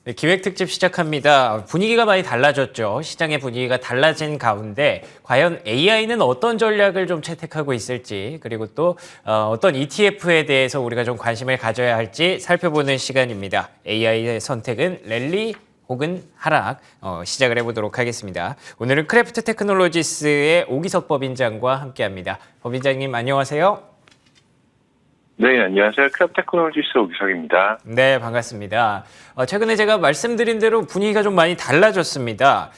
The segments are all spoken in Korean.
네, 기획 특집 시작합니다. 분위기가 많이 달라졌죠. 시장의 분위기가 달라진 가운데 과연 AI는 어떤 전략을 좀 채택하고 있을지, 그리고 또 어떤 ETF에 대해서 우리가 좀 관심을 가져야 할지 살펴보는 시간입니다. AI의 선택은 랠리 혹은 하락, 시작을 해보도록 하겠습니다. 오늘은 크래프트 테크놀로지스의 오기석 법인장과 함께합니다. 법인장님 안녕하세요. 네, 안녕하세요. 크랩 테크놀로지스 오기석입니다. 네, 반갑습니다. 최근에 제가 말씀드린 대로 분위기가 좀 많이 달라졌습니다.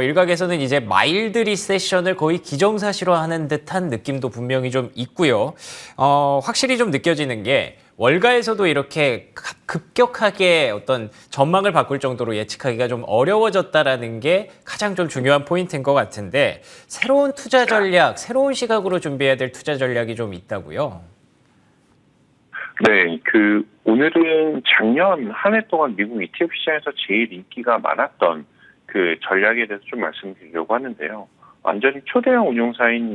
일각에서는 이제 마일드 리세션을 거의 기정사실화하는 듯한 느낌도 분명히 좀 있고요. 확실히 좀 느껴지는 게 월가에서도 이렇게 급격하게 어떤 전망을 바꿀 정도로 예측하기가 좀 어려워졌다라는 게 가장 좀 중요한 포인트인 것 같은데 새로운 투자 전략, 새로운 시각으로 준비해야 될 투자 전략이 좀 있다고요. 네, 오늘은 작년 한 해 동안 미국 ETF 시장에서 제일 인기가 많았던 그 전략에 대해서 좀 말씀드리려고 하는데요. 완전히 초대형 운용사인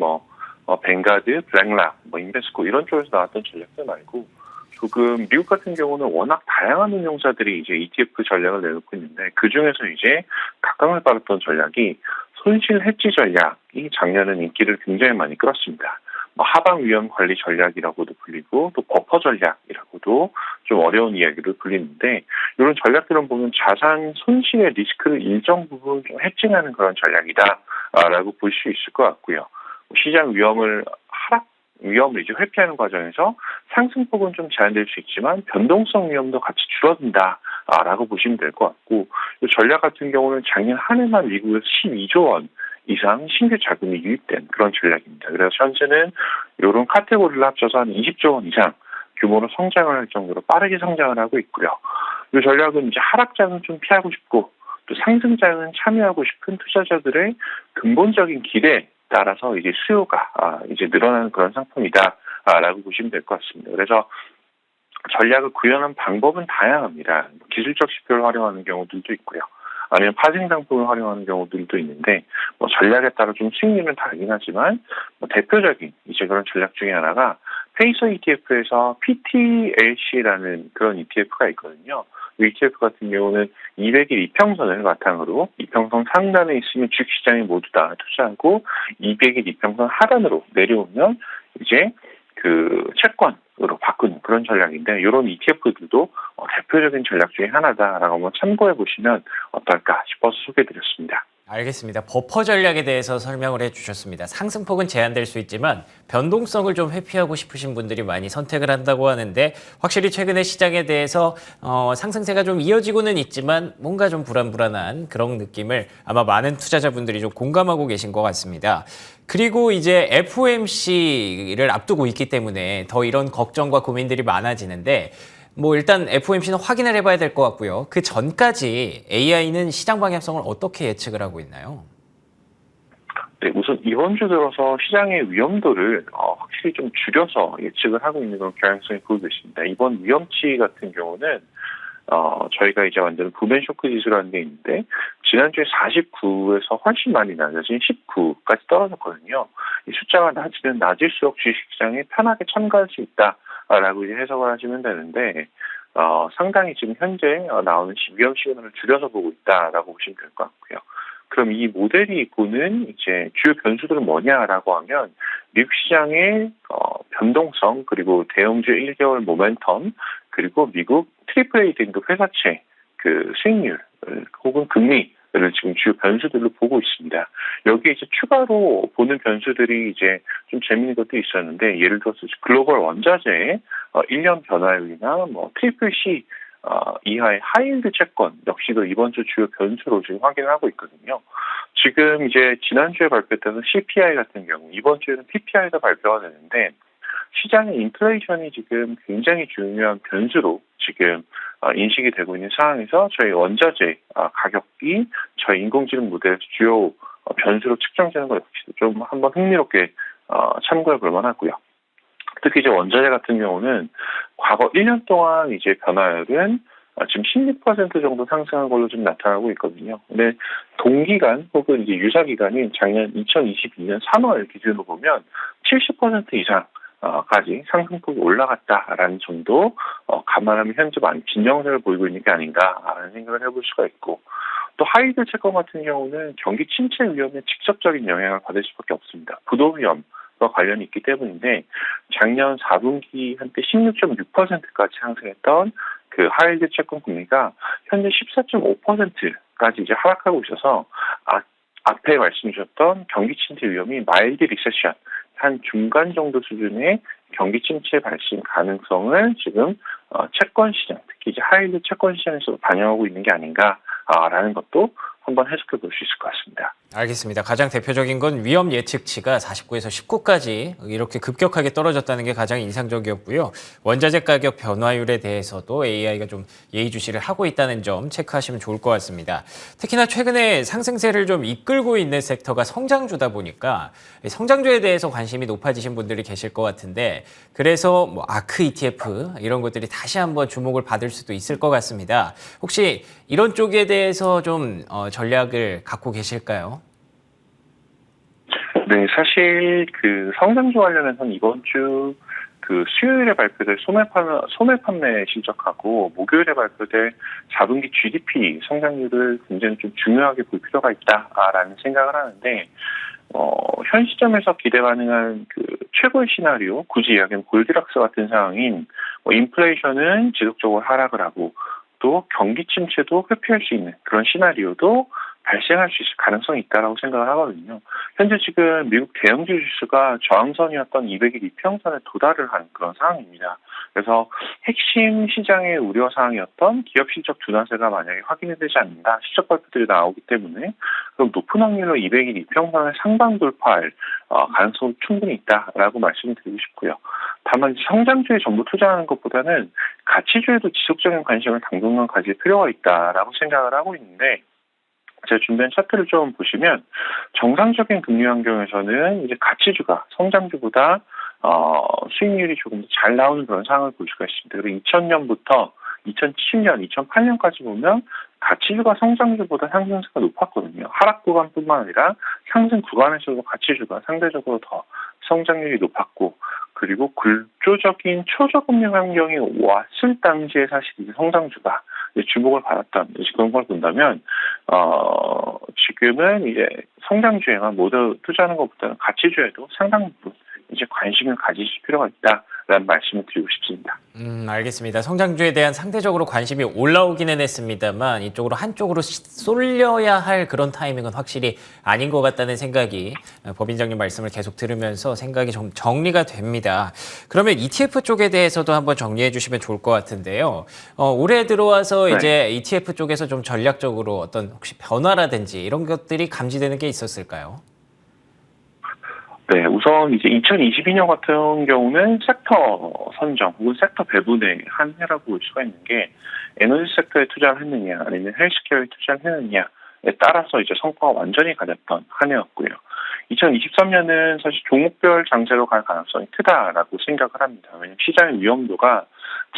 뱅가드, 블랙락, 인베스코 이런 쪽에서 나왔던 전략들 말고 조금 미국 같은 경우는 워낙 다양한 운용사들이 이제 ETF 전략을 내놓고 있는데 그 중에서 이제 각광을 받았던 전략이 손실 해지 전략이 작년은 인기를 굉장히 많이 끌었습니다. 하방 위험 관리 전략이라고도 불리고 또 버퍼 전략이라고도 좀 어려운 이야기로 불리는데 이런 전략들은 보면 자산 손실의 리스크를 일정 부분 좀 해칭하는 그런 전략이다라고 볼 수 있을 것 같고요. 시장 위험을 이제 회피하는 과정에서 상승폭은 좀 제한될 수 있지만 변동성 위험도 같이 줄어든다라고 보시면 될 것 같고 이 전략 같은 경우는 작년 한 해만 미국에서 12조 원 이상 신규 자금이 유입된 그런 전략입니다. 그래서 현재는 이런 카테고리를 합쳐서 한 20조 원 이상 규모로 성장을 할 정도로 빠르게 성장을 하고 있고요. 이 전략은 이제 하락장은 좀 피하고 싶고 또 상승장은 참여하고 싶은 투자자들의 근본적인 기대에 따라서 이제 수요가 이제 늘어나는 그런 상품이다라고 보시면 될 것 같습니다. 그래서 전략을 구현하는 방법은 다양합니다. 기술적 지표를 활용하는 경우들도 있고요. 아니면 파생 상품을 활용하는 경우들도 있는데 전략에 따라 좀 수익률은 다르긴 하지만 대표적인 이제 그런 전략 중에 하나가 페이서 ETF에서 PTLC라는 그런 ETF가 있거든요. 이 ETF 같은 경우는 200일 이평선을 바탕으로 이평선 상단에 있으면 주식시장에 모두 다 투자하고 200일 이평선 하단으로 내려오면 이제 채권으로 바꾸는 그런 전략인데 이런 ETF들도 대표적인 전략 중에 하나다라고 한번 참고해 보시면 어떨까 싶어서 소개해드렸습니다. 알겠습니다. 버퍼 전략에 대해서 설명을 해주셨습니다. 상승폭은 제한될 수 있지만 변동성을 좀 회피하고 싶으신 분들이 많이 선택을 한다고 하는데 확실히 최근에 시장에 대해서 상승세가 좀 이어지고는 있지만 뭔가 좀 불안불안한 그런 느낌을 아마 많은 투자자분들이 좀 공감하고 계신 것 같습니다. 그리고 이제 FOMC를 앞두고 있기 때문에 더 이런 걱정과 고민들이 많아지는데 일단 FOMC는 확인을 해봐야 될 것 같고요. 그 전까지 AI는 시장 방향성을 어떻게 예측을 하고 있나요? 네, 우선 이번 주 들어서 시장의 위험도를 확실히 좀 줄여서 예측을 하고 있는 그런 경향성이 보이고 있습니다. 이번 위험치 같은 경우는 저희가 이제 완전 부멘 쇼크 지수라는 게 있는데 지난주에 49에서 훨씬 많이 낮아진 19까지 떨어졌거든요. 이 숫자가 낮으면 낮을수록 주식시장에 편하게 참가할 수 있다라고 이제 해석을 하시면 되는데 상당히 지금 현재 나오는 위험 시그널을 줄여서 보고 있다라고 보시면 될 것 같고요. 그럼 이 모델이 보는 이제 주요 변수들은 뭐냐라고 하면 미국 시장의 변동성 그리고 대형주 1개월 모멘텀 그리고 미국 트리플 A 등급 회사채 수익률 혹은 금리를 지금 주요 변수들로 보고 있습니다. 여기에 이제 추가로 보는 변수들이 이제 좀 재미있는 것도 있었는데 예를 들어서 글로벌 원자재의 1년 변화율이나 트리플 C 이하의 하이힐드 채권 역시도 이번 주 주요 변수로 지금 확인하고 있거든요. 지금 이제 지난주에 발표했던 CPI 같은 경우 이번 주에는 PPI가 발표가 되는데 시장의 인플레이션이 지금 굉장히 중요한 변수로 지금 인식이 되고 있는 상황에서 저희 원자재 가격이 저희 인공지능 모델에서 주요 변수로 측정되는 것 역시 좀 한번 흥미롭게 참고해 볼 만하고요. 특히 이제 원자재 같은 경우는 과거 1년 동안 이제 변화율은 지금 16% 정도 상승한 걸로 좀 나타나고 있거든요. 근데 동기간 혹은 이제 유사 기간인 작년 2022년 3월 기준으로 보면 70% 이상 까지 상승폭이 올라갔다라는 정도 감안하면 현재 많이 진정세를 보이고 있는 게 아닌가라는 생각을 해볼 수가 있고 또 하이드 채권 같은 경우는 경기 침체 위험에 직접적인 영향을 받을 수밖에 없습니다. 부도 위험과 관련이 있기 때문인데 작년 4분기 한때 16.6%까지 상승했던 그 하이드 채권 금리가 현재 14.5%까지 이제 하락하고 있어서 앞에 말씀 주셨던 경기 침체 위험이 마일드 리세션 한 중간 정도 수준의 경기 침체 발생 가능성을 지금 채권 시장, 특히 이제 하이드 채권 시장에서 반영하고 있는 게 아닌가라는 것도 한번 해석해 볼 수 있을 것 같습니다. 알겠습니다. 가장 대표적인 건 위험 예측치가 49에서 19까지 이렇게 급격하게 떨어졌다는 게 가장 인상적이었고요. 원자재 가격 변화율에 대해서도 AI가 좀 예의주시를 하고 있다는 점 체크하시면 좋을 것 같습니다. 특히나 최근에 상승세를 좀 이끌고 있는 섹터가 성장주다 보니까 성장주에 대해서 관심이 높아지신 분들이 계실 것 같은데 그래서 뭐 아크 ETF 이런 것들이 다시 한번 주목을 받을 수도 있을 것 같습니다. 혹시 이런 쪽에 대해서 좀 전략을 갖고 계실까요? 네, 사실 그 성장주 관련해서는 이번 주 그 수요일에 발표될 소매 판매 실적하고 목요일에 발표될 4분기 GDP 성장률을 굉장히 좀 중요하게 볼 필요가 있다라는 생각을 하는데 현 시점에서 기대 가능한 그 최고의 시나리오, 굳이 이야기하면 골디락스 같은 상황인 인플레이션은 지속적으로 하락을 하고 또 경기 침체도 회피할 수 있는 그런 시나리오도 발생할 수 있을 가능성이 있다라고 생각을 하거든요. 현재 지금 미국 대형주 지수가 저항선이었던 200일 이평선에 도달을 한 그런 상황입니다. 그래서 핵심 시장의 우려 사항이었던 기업 실적 둔화세가 만약에 확인이 되지 않는다, 실적 발표들이 나오기 때문에 그럼 높은 확률로 200일 이평선을 상방 돌파할 가능성이 충분히 있다라고 말씀을 드리고 싶고요. 다만 성장주에 전부 투자하는 것보다는 가치주에도 지속적인 관심을 당분간 가질 필요가 있다라고 생각을 하고 있는데 제가 준비한 차트를 좀 보시면 정상적인 금리 환경에서는 이제 가치주가 성장주보다 수익률이 조금 더 잘 나오는 그런 상황을 볼 수가 있습니다. 그리고 2000년부터 2007년, 2008년까지 보면 가치주가 성장주보다 상승세가 높았거든요. 하락 구간뿐만 아니라 상승 구간에서도 가치주가 상대적으로 더 성장률이 높았고 그리고 굴조적인 초저금리 환경이 왔을 당시에 사실 이제 성장주가 주목을 받았던 그런 걸 본다면 지금은 이제 성장주에만 모두 투자하는 것보다는 가치주에도 상당 부분 이제 관심을 가지실 필요가 있다라는 말씀을 드리고 싶습니다. 알겠습니다. 성장주에 대한 상대적으로 관심이 올라오기는 했습니다만 이쪽으로 한쪽으로 쏠려야 할 그런 타이밍은 확실히 아닌 것 같다는 생각이 법인장님 말씀을 계속 들으면서 생각이 좀 정리가 됩니다. 그러면 ETF 쪽에 대해서도 한번 정리해 주시면 좋을 것 같은데요. 올해 들어와서 네. 이제 ETF 쪽에서 좀 전략적으로 어떤 혹시 변화라든지 이런 것들이 감지되는 게 있었을까요? 네, 우선 이제 2022년 같은 경우는 섹터 선정 혹은 섹터 배분의 한 해라고 볼 수가 있는 게 에너지 섹터에 투자를 했느냐 아니면 헬스케어에 투자를 했느냐에 따라서 이제 성과가 완전히 갈렸던 한 해였고요. 2023년은 사실 종목별 장세로 갈 가능성이 크다라고 생각을 합니다. 왜냐하면 시장의 위험도가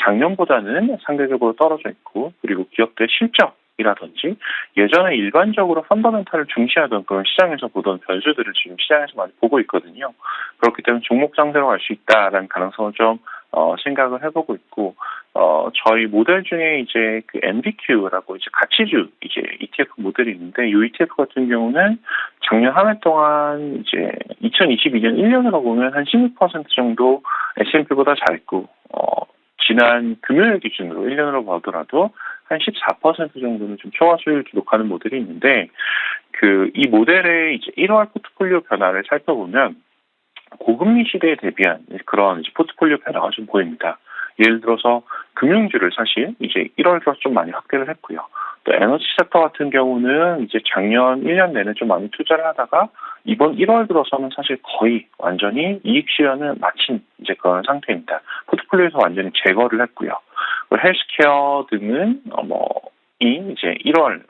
작년보다는 상대적으로 떨어져 있고 그리고 기업들의 실적이라든지 예전에 일반적으로 펀더멘탈을 중시하던 그런 시장에서 보던 변수들을 지금 시장에서 많이 보고 있거든요. 그렇기 때문에 종목 장세로 갈 수 있다라는 가능성을 좀 생각을 해보고 있고 저희 모델 중에 이제 그 MBQ라고 이제 가치주 이제 ETF 모델이 있는데 이 ETF 같은 경우는 작년 한 해 동안 이제 2022년 1년으로 보면 한 16% 정도 S&P보다 잘했고 지난 금요일 기준으로 1년으로 보더라도 한 14% 정도는 좀 초과 수익을 기록하는 모델이 있는데 이 모델의 이제 1월 포트폴리오 변화를 살펴보면 고금리 시대에 대비한 그런 이제 포트폴리오 변화가 좀 보입니다. 예를 들어서 금융주를 사실 이제 1월 들어서 좀 많이 확대를 했고요. 또 에너지 섹터 같은 경우는 이제 작년 1년 내내 좀 많이 투자를 하다가 이번 1월 들어서는 사실 거의 완전히 이익 실현을 마친 이제 그런 상태입니다. 포트폴리오에서 완전히 제거를 했고요. 헬스케어 등은 이제 1월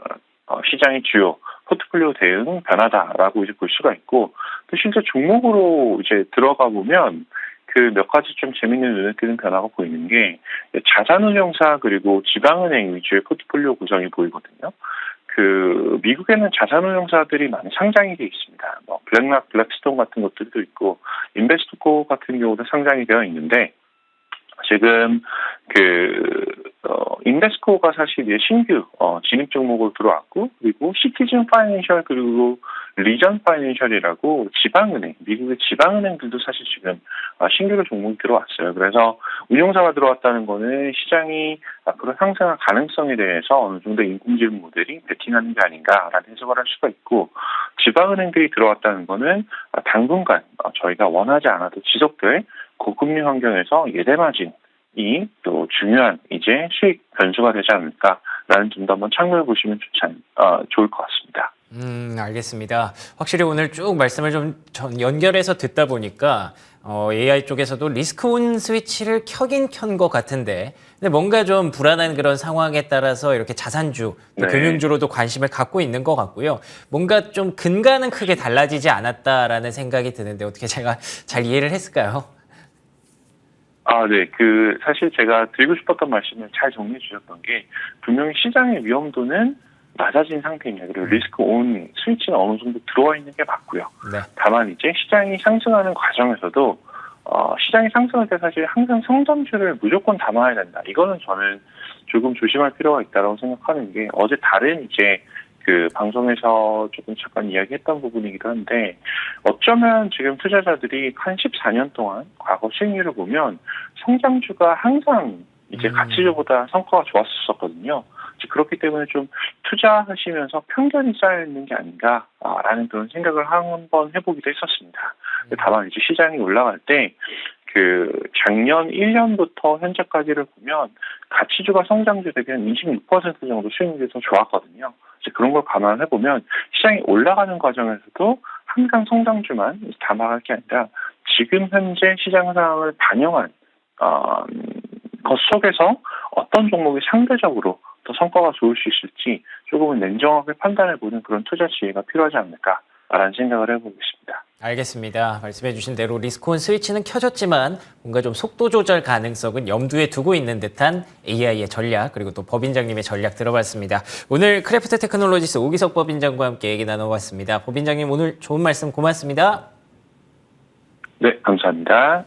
시장의 주요 포트폴리오 대응 변화다라고 이제 볼 수가 있고 또 실제 종목으로 이제 들어가 보면 그 몇 가지 좀 재밌는 눈에 띄는 변화가 보이는 게 자산운용사 그리고 지방은행 위주의 포트폴리오 구성이 보이거든요. 그 미국에는 자산운용사들이 많이 상장이 돼 있습니다. 뭐 블랙락, 블랙스톤 같은 것들도 있고 인베스트코 같은 경우도 상장이 되어 있는데 지금 인베스코가 사실 이제 신규 진입 종목으로 들어왔고 그리고 시티즌 파이낸셜 그리고 리전 파이낸셜이라고 지방은행 미국의 지방은행들도 사실 지금 신규로 종목이 들어왔어요. 그래서 운용사가 들어왔다는 거는 시장이 앞으로 상승할 가능성에 대해서 어느 정도 인공지능 모델이 베팅하는 게 아닌가라는 해석을 할 수가 있고 지방은행들이 들어왔다는 거는 당분간 저희가 원하지 않아도 지속될 고금리 환경에서 예대 마진이 또 중요한 이제 수익 변수가 되지 않을까라는 점도 한번 참고해 보시면 좋을 것 같습니다. 알겠습니다. 확실히 오늘 쭉 말씀을 좀 연결해서 듣다 보니까 AI 쪽에서도 리스크 온 스위치를 켜긴 켠 것 같은데 근데 뭔가 좀 불안한 그런 상황에 따라서 이렇게 자산주, 또 네. 금융주로도 관심을 갖고 있는 것 같고요. 뭔가 좀 근간은 크게 달라지지 않았다라는 생각이 드는데 어떻게 제가 잘 이해를 했을까요? 네. 사실 제가 드리고 싶었던 말씀을 잘 정리해 주셨던 게, 분명히 시장의 위험도는 낮아진 상태입니다. 그리고 리스크 온 스위치는 어느 정도 들어와 있는 게 맞고요. 네. 다만 이제 시장이 상승하는 과정에서도, 시장이 상승할 때 사실 항상 성장주를 무조건 담아야 된다. 이거는 저는 조금 조심할 필요가 있다고 생각하는 게, 어제 다른 이제 방송에서 조금 잠깐 이야기했던 부분이기도 한데 어쩌면 지금 투자자들이 한 14년 동안 과거 수익률을 보면 성장주가 항상 이제 가치주보다 성과가 좋았었거든요. 그렇기 때문에 좀 투자하시면서 편견이 쌓여 있는 게 아닌가라는 그런 생각을 한번 해보기도 했었습니다. 다만 이제 시장이 올라갈 때 작년 1년부터 현재까지를 보면 가치주가 성장주 대비 한 26% 정도 수익률이 더 좋았거든요. 그런 걸 감안해 보면 시장이 올라가는 과정에서도 항상 성장주만 담아갈 게 아니라 지금 현재 시장 상황을 반영한 것 속에서 어떤 종목이 상대적으로 더 성과가 좋을 수 있을지 조금은 냉정하게 판단해 보는 그런 투자 지혜가 필요하지 않을까라는 생각을 해보겠습니다. 알겠습니다. 말씀해 주신 대로 리스크온 스위치는 켜졌지만 뭔가 좀 속도 조절 가능성은 염두에 두고 있는 듯한 AI의 전략 그리고 또 법인장님의 전략 들어봤습니다. 오늘 크래프트 테크놀로지스 오기석 법인장과 함께 얘기 나눠봤습니다. 법인장님 오늘 좋은 말씀 고맙습니다. 네, 감사합니다.